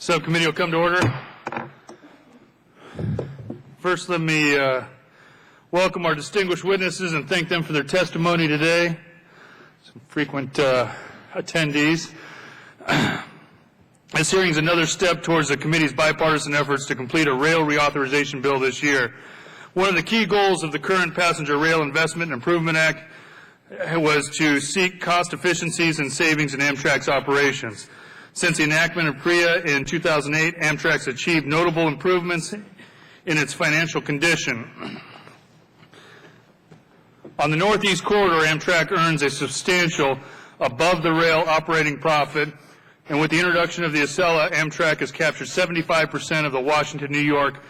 Subcommittee will come to order. First, let me welcome our distinguished witnesses and thank them for their testimony today. Some frequent attendees. This hearing is another step towards the committee's bipartisan efforts to complete a rail reauthorization bill this year. One of the key goals of the current Passenger Rail Investment and Improvement Act was to seek cost efficiencies and savings in Amtrak's operations. Since the enactment of PREA in 2008, Amtrak's achieved notable improvements in its financial condition. On the Northeast Corridor, Amtrak earns a substantial above-the-rail operating profit, and with the introduction of the Acela, Amtrak has captured 75% of the Washington-New York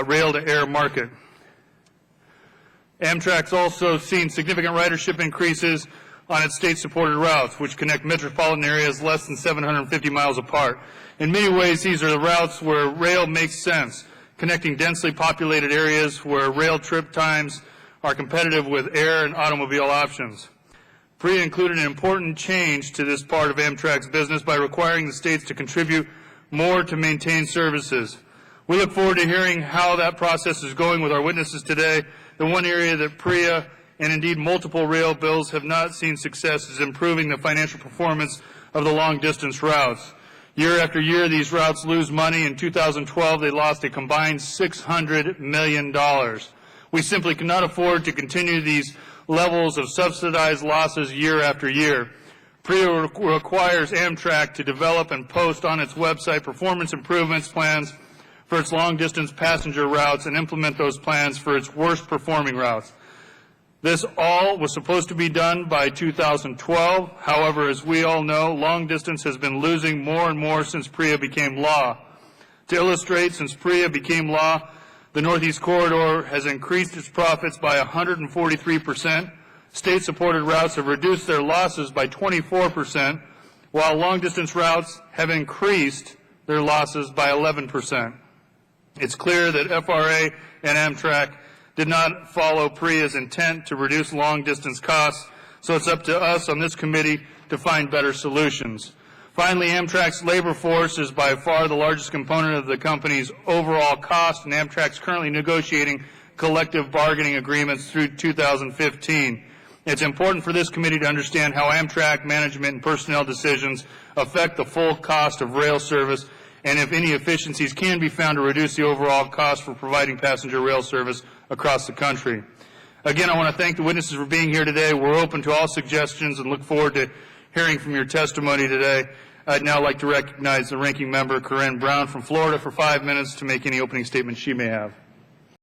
rail-to-air market. Amtrak's also seen significant ridership increases on its state-supported routes, which connect metropolitan areas less than 750 miles apart. In many ways, these are the routes where rail makes sense, connecting densely populated areas where rail trip times are competitive with air and automobile options. PREA included an important change to this part of Amtrak's business by requiring the states to contribute more to maintain services. We look forward to hearing how that process is going with our witnesses today. The one area that PREA and indeed multiple rail bills have not seen success is improving the financial performance of the long-distance routes. Year after year, these routes lose money. In 2012, they lost a combined $600 million. We simply cannot afford to continue these levels of subsidized losses year after year. PREA requires Amtrak to develop and post on its website performance improvements plans for its long-distance passenger routes and implement those plans for its worst-performing routes. This all was supposed to be done by 2012. However, as we all know, long distance has been losing more and more since PREA became law. To illustrate, since PREA became law, the Northeast Corridor has increased its profits by 143%. State-supported routes have reduced their losses by 24%, while long-distance routes have increased their losses by 11%. It's clear that FRA and Amtrak did not follow PREA's intent to reduce long-distance costs, so it's up to us on this committee to find better solutions. Finally, Amtrak's labor force is by far the largest component of the company's overall cost, and Amtrak's currently negotiating collective bargaining agreements through 2015. It's important for this committee to understand how Amtrak management and personnel decisions affect the full cost of rail service, and if any efficiencies can be found to reduce the overall cost for providing passenger rail service across the country. Again, I want to thank the witnesses for being here today. We're open to all suggestions and look forward to hearing from your testimony today. I'd now like to recognize the ranking member, Corinne Brown from Florida, for 5 minutes to make any opening statements she may have.